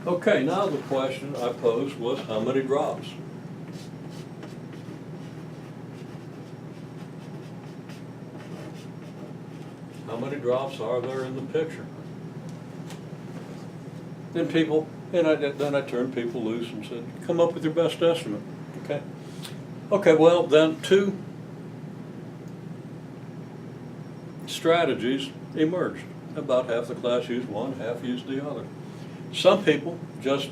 Okay, now the question I posed was how many drops? How many drops are there in the picture? Then I turned people loose and said, come up with your best estimate, okay? Okay, well, then two strategies emerged. About half the class used one, half used the other. Some people just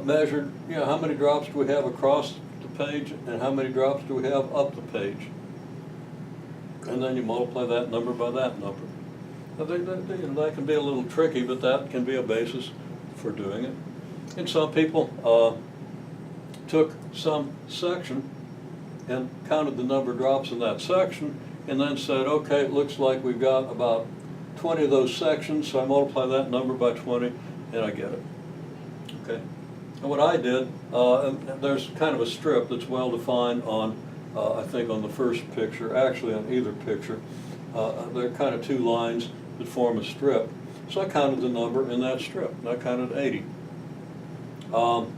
measured, how many drops do we have across the page and how many drops do we have up the page? And then you multiply that number by that number. Now, that can be a little tricky, but that can be a basis for doing it. And some people took some section and counted the number of drops in that section and then said, okay, it looks like we've got about 20 of those sections, so I multiply that number by 20 and I get it. Okay. And what I did, there's kind of a strip that's well defined on, I think on the first picture, actually on either picture. There are kind of two lines that form a strip. So I counted the number in that strip, and I counted 80. And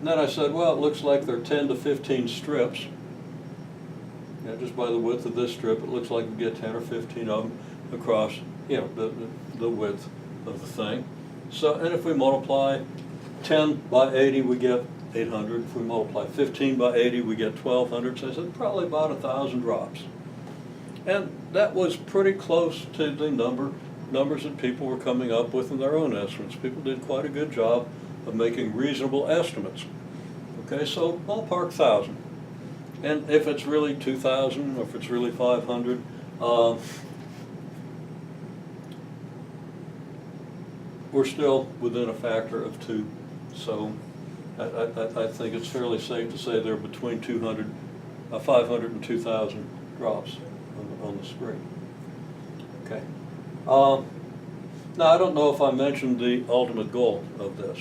then I said, well, it looks like there are 10 to 15 strips. Just by the width of this strip, it looks like we get 10 or 15 of them across, the width of the thing. So, and if we multiply 10 by 80, we get 800. If we multiply 15 by 80, we get 1,200. So I said probably about 1,000 drops. And that was pretty close to the numbers that people were coming up with in their own estimates. People did quite a good job of making reasonable estimates. Okay, so ballpark 1,000. And if it's really 2,000, or if it's really 500, we're still within a factor of 2. So I think it's fairly safe to say they're between 500 and 2,000 drops on the screen. Okay. Now I don't know if I mentioned the ultimate goal of this.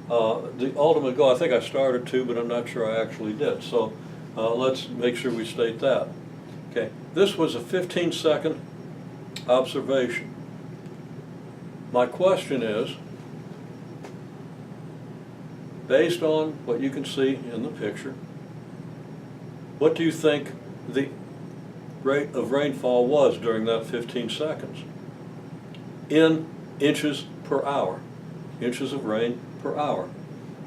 The ultimate goal, I think I started to, but I'm not sure I actually did. So let's make sure we state that. Okay. This was a 15-second observation. My question is, based on what you can see in the picture, what do you think the rate of rainfall was during that 15 seconds? In inches per hour, inches of rain per hour.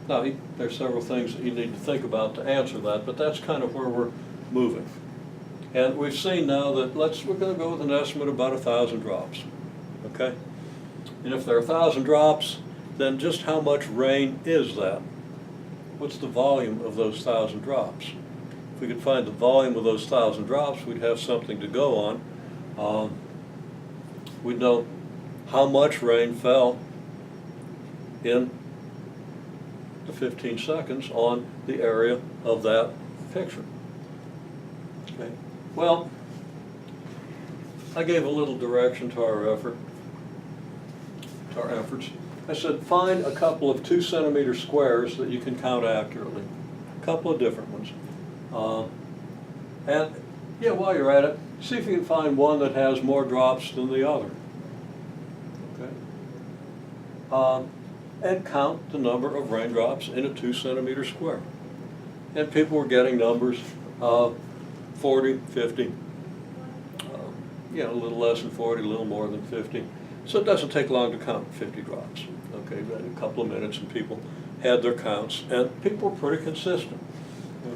Now, there's several things that you need to think about to answer that, but that's kind of where we're moving. And we've seen now that we're going to go with an estimate of about 1,000 drops, okay? And if there are 1,000 drops, then just how much rain is that? What's the volume of those 1,000 drops? If we could find the volume of those 1,000 drops, we'd have something to go on. We'd know how much rain fell in the 15 seconds on the area of that picture. Okay. Well, I gave a little direction to our efforts. I said, find a couple of 2-centimeter squares that you can count accurately. A couple of different ones. And while you're at it, see if you can find one that has more drops than the other. Okay. And count the number of raindrops in a 2-centimeter square. And people were getting numbers of 40, 50, a little less than 40, a little more than 50. So it doesn't take long to count 50 drops. Okay, a couple of minutes and people had their counts, and people were pretty consistent.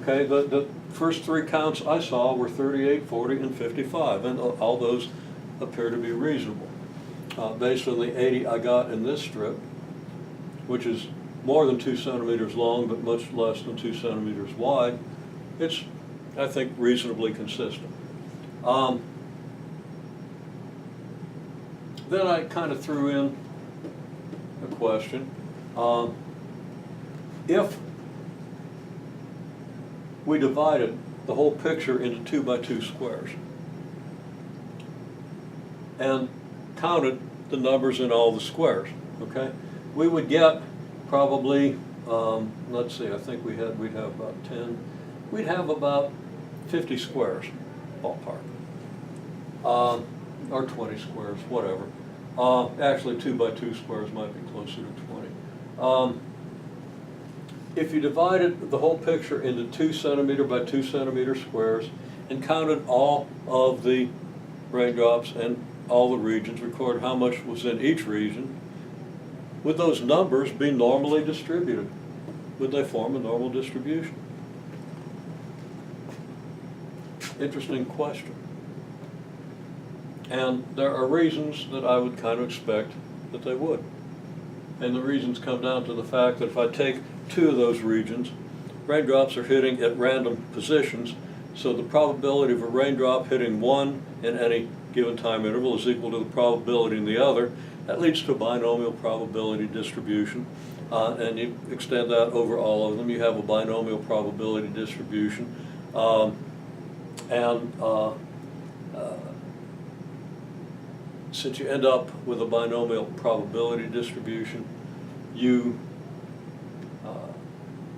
Okay, the first 3 counts I saw were 38, 40, and 55, and all those appear to be reasonable. Based on the 80 I got in this strip, which is more than 2 centimeters long but much less than 2 centimeters wide, it's, I think, reasonably consistent. Then I kind of threw in a question. If we divided the whole picture into 2 by 2 squares and counted the numbers in all the squares, okay, we would get probably, let's see, I think we'd have about 10, we'd have about 50 squares, ballpark, or 20 squares, whatever. Actually, 2 by 2 squares might be closer to 20. If you divided the whole picture into 2 centimeter by 2 centimeter squares and counted all of the raindrops and all the regions, recorded how much was in each region, would those numbers be normally distributed? Would they form a normal distribution? Interesting question. And there are reasons that I would kind of expect that they would. And the reasons come down to the fact that if I take 2 of those regions, raindrops are hitting at random positions, so the probability of a raindrop hitting one in any given time interval is equal to the probability in the other. That leads to a binomial probability distribution, and you extend that over all of them. You have a binomial probability distribution. Since you end up with a binomial probability distribution, you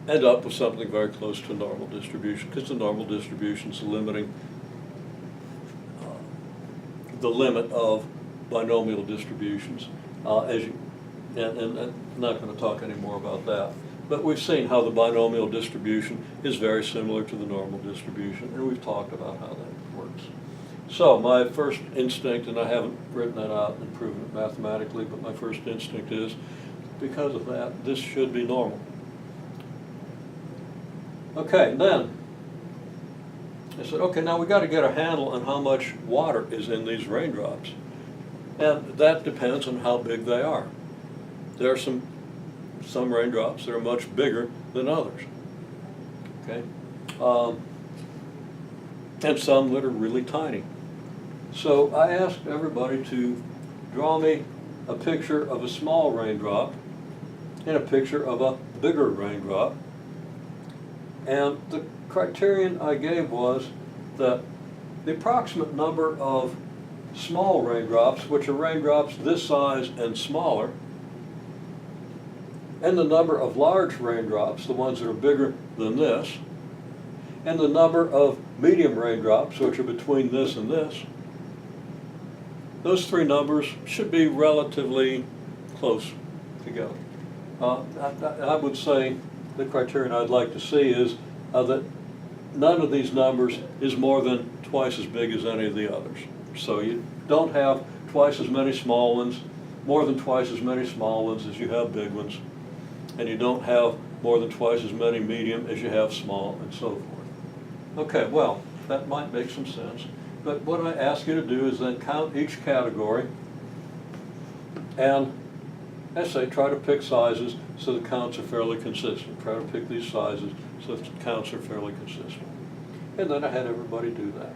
end up with something very close to normal distribution, because the normal distribution is limiting the limit of binomial distributions. And I'm not going to talk any more about that. But we've seen how the binomial distribution is very similar to the normal distribution, and we've talked about how that works. So my first instinct, and I haven't written that out and proven it mathematically, but my first instinct is, because of that, this should be normal. Okay, then I said, okay, now we got to get a handle on how much water is in these raindrops. And that depends on how big they are. There are some raindrops that are much bigger than others. Okay? And some that are really tiny. So I asked everybody to draw me a picture of a small raindrop and a picture of a bigger raindrop. And the criterion I gave was that the approximate number of small raindrops, which are raindrops this size and smaller, and the number of large raindrops, the ones that are bigger than this, and the number of medium raindrops, which are between this and this, those 3 numbers should be relatively close together. I would say the criterion I'd like to see is that none of these numbers is more than twice as big as any of the others. So you don't have twice as many small ones, more than twice as many small ones as you have big ones, and you don't have more than twice as many medium as you have small, and so forth. Okay, well, that might make some sense. But what I ask you to do is then count each category and, I say, try to pick sizes so the counts are fairly consistent. Try to pick these sizes so the counts are fairly consistent. And then I had everybody do that.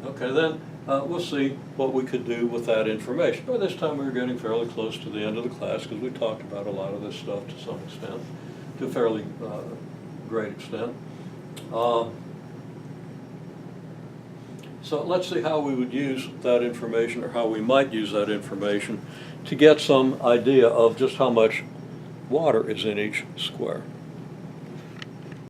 Okay, then we'll see what we could do with that information. By this time we were getting fairly close to the end of the class, because we talked about a lot of this stuff to some extent, to a fairly great extent. So let's see how we would use that information, or how we might use that information to get some idea of just how much water is in each square.